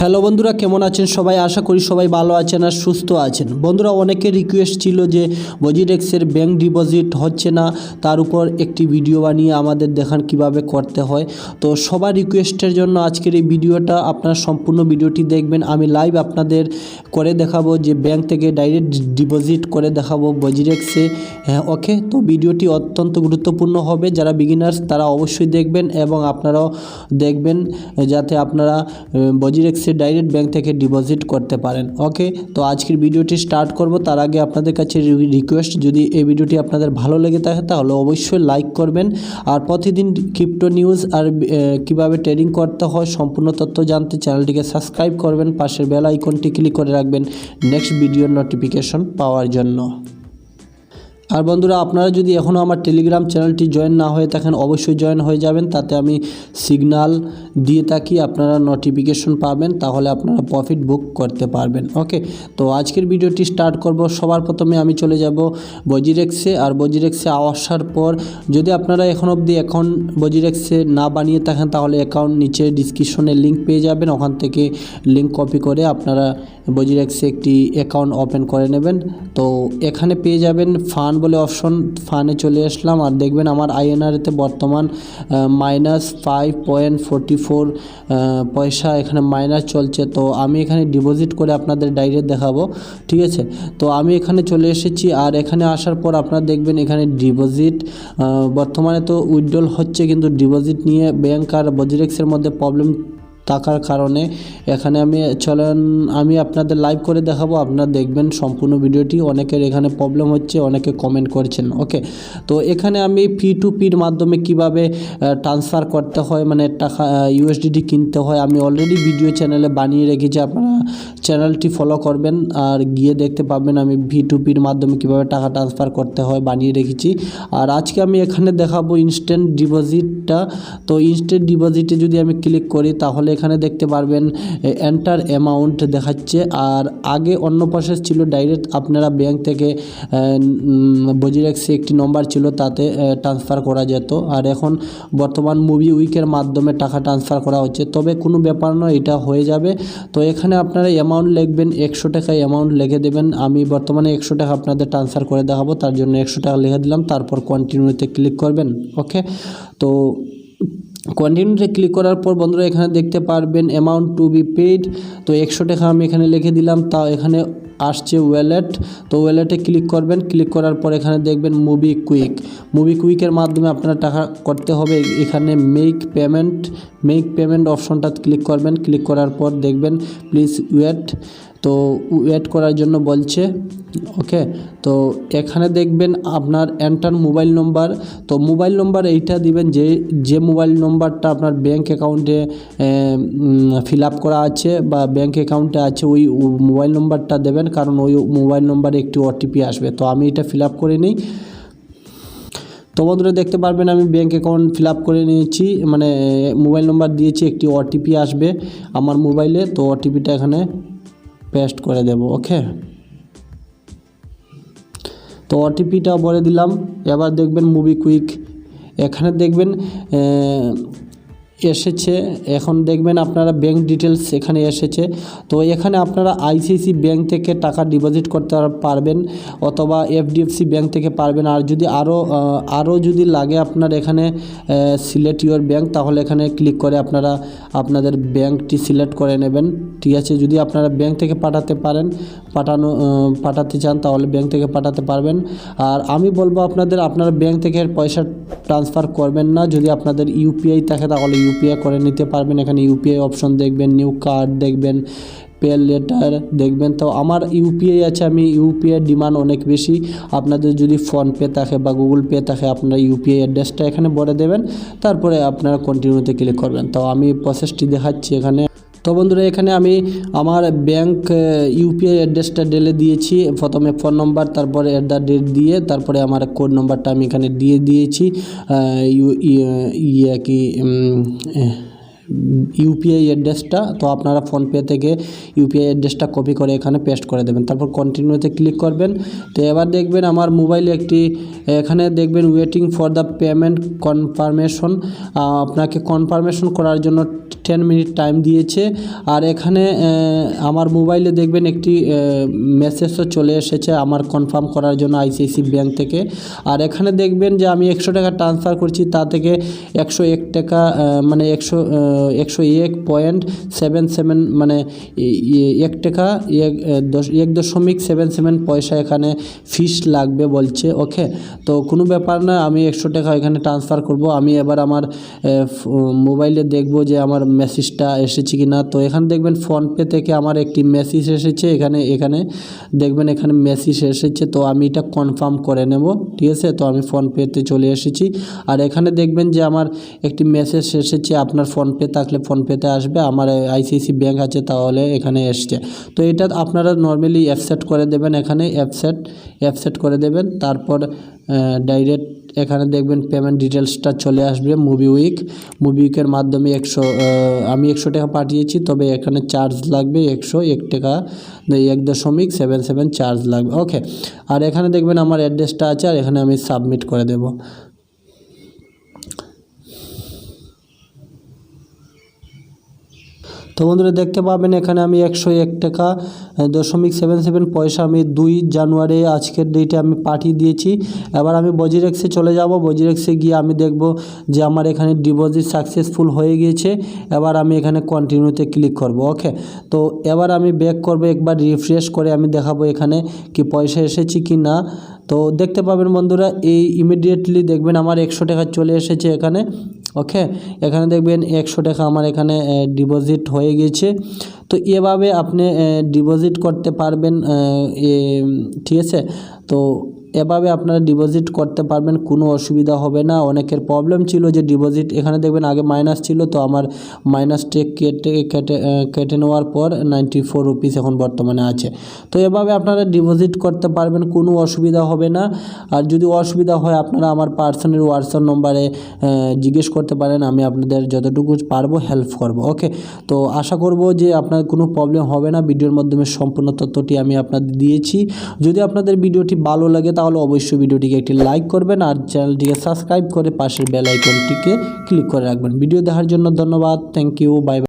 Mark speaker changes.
Speaker 1: Hello বন্ধুরা, কেমন আছেন সবাই? আশা করি সবাই ভালো আছেন আর সুস্থ আছেন। বন্ধুরা, অনেকের রিকোয়েস্ট ছিল যে WazirXের ব্যাঙ্ক ডিপোজিট হচ্ছে না, তার উপর একটি ভিডিও বানিয়ে আমাদের দেখান কিভাবে করতে হয়। তো সবার রিকোয়েস্টের জন্য আজকের এই ভিডিওটা, আপনারা সম্পূর্ণ ভিডিওটি দেখবেন। আমি লাইভ আপনাদের করে দেখাবো যে ব্যাঙ্ক থেকে ডাইরেক্ট ডিপোজিট করে দেখাবো WazirXে। ওকে, তো ভিডিওটি অত্যন্ত গুরুত্বপূর্ণ হবে। যারা বিগিনার্স তারা অবশ্যই দেখবেন এবং আপনারাও দেখবেন যাতে আপনারা WazirX ডাইরেক্ট ব্যাঙ্ক থেকে ডিপোজিট করতে পারেন। ওকে, তো আজকের ভিডিওটি স্টার্ট করব। তার আগে আপনাদের কাছে রিকোয়েস্ট, যদি এই ভিডিওটি আপনাদের ভালো লেগে থাকে তাহলে অবশ্যই লাইক করবেন। আর প্রতিদিন ক্রিপ্টো নিউজ আর কিভাবে ট্রেডিং করতে হয় সম্পূর্ণ তথ্য জানতে চ্যানেলটিকে সাবস্ক্রাইব করবেন, পাশের বেল আইকনটি ক্লিক করে রাখবেন নেক্সট ভিডিওর নোটিফিকেশন পাওয়ার জন্য। আর বন্ধুরা, আপনারা যদি এখনও আমার টেলিগ্রাম চ্যানেলটি জয়েন না হয়ে থাকেন অবশ্যই জয়েন হয়ে যাবেন। তাতে আমি সিগন্যাল দিয়ে থাকি, আপনারা নোটিফিকেশন পাবেন, তাহলে আপনারা প্রফিট বুক করতে পারবেন। ওকে, তো আজকের ভিডিওটি স্টার্ট করব। সবার প্রথমে আমি চলে যাব WazirXে। আর WazirXে আসার পর যদি আপনারা এখন অবধি অ্যাকাউন্ট WazirXে না বানিয়ে থাকেন তাহলে অ্যাকাউন্ট নিচে ডিসক্রিপশনে লিঙ্ক পেয়ে যাবেন, ওখান থেকে লিঙ্ক কপি করে আপনারা WazirXে একটি অ্যাকাউন্ট ওপেন করে নেবেন। তো এখানে পেয়ে যাবেন ফান্ড বলে অপশন, ফানে চলে আসলাম। আর দেখবেন আমার INR-তে বর্তমান -5.44 পয়সা এখানে মাইনাস চলছে। তো আমি এখানে ডিপোজিট করে আপনাদের ডাইরেক্ট দেখাবো, ঠিক আছে? তো আমি এখানে চলে এসেছি। আর এখানে আসার পর আপনারা দেখবেন এখানে ডিপোজিট বর্তমানে তো উইথড্রল হচ্ছে, কিন্তু ডিপোজিট নিয়ে ব্যাঙ্ক আর WazirX-এর মধ্যে প্রবলেম থাকার কারণে এখানে আমি আপনাদের লাইভ করে দেখাবো। আপনারা দেখবেন সম্পূর্ণ ভিডিওটি। অনেকের এখানে প্রবলেম হচ্ছে, অনেকে কমেন্ট করছেন। ওকে, তো এখানে আমি P2P-র মাধ্যমে কিভাবে ট্রান্সফার করতে হয়, মানে টাকা USDT কিনতে হয়, আমি অলরেডি ভিডিও চ্যানেলে বানিয়ে রেখেছি। আপনারা চ্যানেলটি ফলো করবেন আর গিয়ে দেখতে পাবেন আমি P2P-র মাধ্যমে কিভাবে টাকা ট্রান্সফার করতে হয় বানিয়ে রেখেছি। আর আজকে আমি এখানে দেখাবো ইনস্ট্যান্ট ডিপোজিটটা। তো ইনস্ট্যান্ট ডিপোজিটে যদি আমি ক্লিক করি তাহলে এখানে দেখতে পারবেন এন্টার অ্যামাউন্ট দেখাচ্ছে। আর আগে অন্য প্রসেস ছিল, ডাইরেক্ট আপনারা ব্যাঙ্ক থেকে WazirX-এ একটি নম্বর ছিল, তাতে ট্রান্সফার করা যেত। আর এখন বর্তমান মুভি উইকের মাধ্যমে টাকা ট্রান্সফার করা হচ্ছে। তবে কোনো ব্যাপার নয়, এটা হয়ে যাবে। তো এখানে আপনারা অ্যামাউন্ট লিখবেন, 100 টাকা অ্যামাউন্ট লিখে দেবেন। আমি বর্তমানে 100 টাকা আপনাদের ট্রান্সফার করে দেখাবো, তার জন্য 100 টাকা লিখে দিলাম। তারপর কন্টিনিউতে ক্লিক করবেন। ওকে, তো কন্টিনিউতে ক্লিক করার পর বন্ধুরা এখানে দেখতে পারবেন অ্যামাউন্ট টু বি পেইড। তো 100 টাকা আমি এখানে লিখে দিলাম। তা এখানে আসছে ওয়ালেট। তো ওয়ালেটে ক্লিক করবেন। ক্লিক করার পর এখানে দেখবেন মুভি কুইকের মাধ্যমে আপনারা টাকা করতে হবে। এখানে মেক পেমেন্ট অপশনটা ক্লিক করবেন। ক্লিক করার পর দেখবেন প্লিজ ওয়েট। তো ওয়েট করার জন্য বলছে। ওকে, তো এখানে দেখবেন আপনার এন্টার মোবাইল নম্বর। তো মোবাইল নম্বর এইটা দিবেন যে মোবাইল নম্বরটা আপনার ব্যাঙ্ক অ্যাকাউন্টে ফিল আপ করা আছে বা ব্যাঙ্ক অ্যাকাউন্টে আছে, ওই মোবাইল নম্বরটা দেবেন, কারণ ওই মোবাইল নম্বরে একটি OTP আসবে। তো আমি এটা ফিল আপ করে নিই। তো বন্ধুরা দেখতে পারবেন আমি ব্যাঙ্ক অ্যাকাউন্ট ফিল আপ করে নিয়েছি, মানে মোবাইল নম্বর দিয়েছি, একটি OTP আসবে আমার মোবাইলে। তো OTPটা এখানে পেস্ট করে দেব। ওকে, তো OTPটা বলে দিলাম। এবার দেখবেন মুভি কুইক, এখানে দেখবেন এসেছে। এখন দেখবেন আপনারা ব্যাঙ্ক ডিটেলস এখানে এসেছে। তো এখানে আপনারা ICICI ব্যাঙ্ক থেকে টাকা ডিপোজিট করতে পারবেন অথবা FDFC ব্যাঙ্ক থেকে পারবেন। আর যদি আরও যদি লাগে আপনার এখানে সিলেক্ট ইউর ব্যাঙ্ক, তাহলে এখানে ক্লিক করে আপনারা আপনাদের ব্যাঙ্কটি সিলেক্ট করে নেবেন, ঠিক আছে? যদি আপনারা ব্যাঙ্ক থেকে পাঠাতে চান তাহলে ব্যাঙ্ক থেকে পাঠাতে পারবেন। আর আমি বলবো আপনারা ব্যাঙ্ক থেকে পয়সা ট্রান্সফার করবেন না। যদি আপনাদের UPI থাকে তাহলে UPI করে নিতে পারবেন। এখানে UPI অপশন দেখবেন, নিউ কার্ড দেখবেন, পে লেটার দেখবেন। তো আমার UPI আছে, আমি UPI ডিমান্ড অনেক বেশি। আপনাদের যদি ফোনপে থাকে বা গুগল পে থাকে আপনারা UPI অ্যাড্রেসটা এখানে বলে দেবেন, তারপরে আপনারা কন্টিনিউতে ক্লিক করবেন। তো আমি প্রসেসটি দেখাচ্ছি এখানে। তো বন্ধুরা এখানে আমি আমার ব্যাঙ্ক UPI অ্যাড্রেসটা ঢেলে দিয়েছি। প্রথমে ফোন নম্বর, তারপরে @ দিয়ে, তারপরে আমার কোড নম্বরটা আমি এখানে দিয়ে দিয়েছি। ইউপিআই অ্যাড্রেসটা, তো আপনারা ফোনপে থেকে ইউপিআই অ্যাড্রেসটা কপি করে এখানে পেস্ট করে দেবেন, তারপর কন্টিনিউতে ক্লিক করবেন। তো এবার দেখবেন আমার মোবাইলে একটি এখানে দেখবেন waiting for the payment confirmation, আপনাকে কনফার্মেশন করার জন্য 10 মিনিট টাইম দিয়েছে। আর এখানে আমার মোবাইলে দেখবেন একটি মেসেজও চলে এসেছে আমার কনফার্ম করার জন্য আইসিআইসি ব্যাঙ্ক থেকে। আর এখানে দেখবেন যে আমি 100 টাকা ট্রান্সফার করছি, তা থেকে 101 টাকা মানে 101.77 মানে 1 টাকা 1.77 পয়সা এখানে ফিস লাগবে বলছে। ওকে, তো কোনো ব্যাপার না, আমি 100 টাকা এখানে ট্রান্সফার করব। আমি এবার আমার মোবাইলে দেখব যে আমার মেসেজটা এসেছে কি না। তো এখানে দেখবেন ফোনপে থেকে আমার একটি মেসেজ এসেছে, এখানে দেখবেন এখানে মেসেজ এসেছে, তো আমি এটা কনফার্ম করে নেব। ঠিক আছে, তো আমি ফোনপেতে চলে এসেছি। আর এখানে দেখবেন যে আমার একটি মেসেজ এসেছে, আপনার ফোনপে থাকলে ফোনপেতে আসবে, আমার আইসিআইসি ব্যাঙ্ক আছে তাহলে এখানে এসছে। তো এটা আপনারা নর্মালি অ্যাপসেট করে দেবেন, এখানে অ্যাপসেট করে দেবেন। তারপর ডাইরেক্ট এখানে দেখবেন পেমেন্ট ডিটেলসটা চলে আসবে। মুভিউইকের মাধ্যমে আমি 100 টাকা পাঠিয়েছি, তবে এখানে চার্জ লাগবে 101 টাকা 1.77 চার্জ লাগবে। ওকে, আর এখানে দেখবেন আমার অ্যাড্রেসটা আছে, আর এখানে আমি সাবমিট করে দেব। তো বন্ধুরা দেখতে পাবেন এখানে আমি 101 টাকা 0.77 পয়সা আমি 2 জানুয়ারি আজকের ডেটে আমি পাঠিয়ে দিয়েছি। এবার আমি WazirXে চলে যাব। WazirXে গিয়ে আমি দেখব যে আমার এখানে ডিপোজিট সাকসেসফুল হয়ে গিয়েছে। এবার আমি এখানে কন্টিনিউতে ক্লিক করব। ওকে, তো এবার আমি ব্যাক করব, একবার রিফ্রেশ করে আমি দেখাবো এখানে কি পয়সা এসেছে কি না। তো দেখতে পাবেন বন্ধুরা, এই ইমিডিয়েটলি দেখবেন আমার 100 টাকা চলে এসেছে এখানে। ওকে, এখানে দেখবেন 100 টাকা আমার এখানে ডিপোজিট হয়ে গেছে। তো এভাবে আপনি ডিপোজিট করতে পারবেন, ঠিক আছে। তো এভাবে আপনারা ডিপোজিট করতে পারবেন, কোনো অসুবিধা হবে না। অনেকের প্রবলেম ছিল যে ডিপোজিট, এখানে দেখবেন আগে মাইনাস ছিল, তো আমার মাইনাসটা কেটে নেওয়ার পর 94 রুপিস এখন বর্তমানে আছে। তো এভাবে আপনারা ডিপোজিট করতে পারবেন, কোনো অসুবিধা হবে না। আর যদি অসুবিধা হয় আপনারা আমার পার্সোনাল হোয়াটসঅ্যাপ নম্বরে জিজ্ঞেস করতে পারেন, আমি আপনাদের যতটুকু পারবো হেল্প করব। ওকে, তো আশা করব যে আপনার কোনো প্রবলেম হবে না। ভিডিওর মাধ্যমে সম্পূর্ণ তথ্যটি আমি আপনাদের দিয়েছি। যদি আপনাদের ভিডিওটি ভালো লাগে তাহলে অবশ্যই ভিডিওটিকে একটি লাইক করবেন, আর চ্যানেলটিকে সাবস্ক্রাইব করে পাশের বেল আইকনটিকে ক্লিক করে রাখবেন। ভিডিও দেখার জন্য ধন্যবাদ। Thank you, bye by.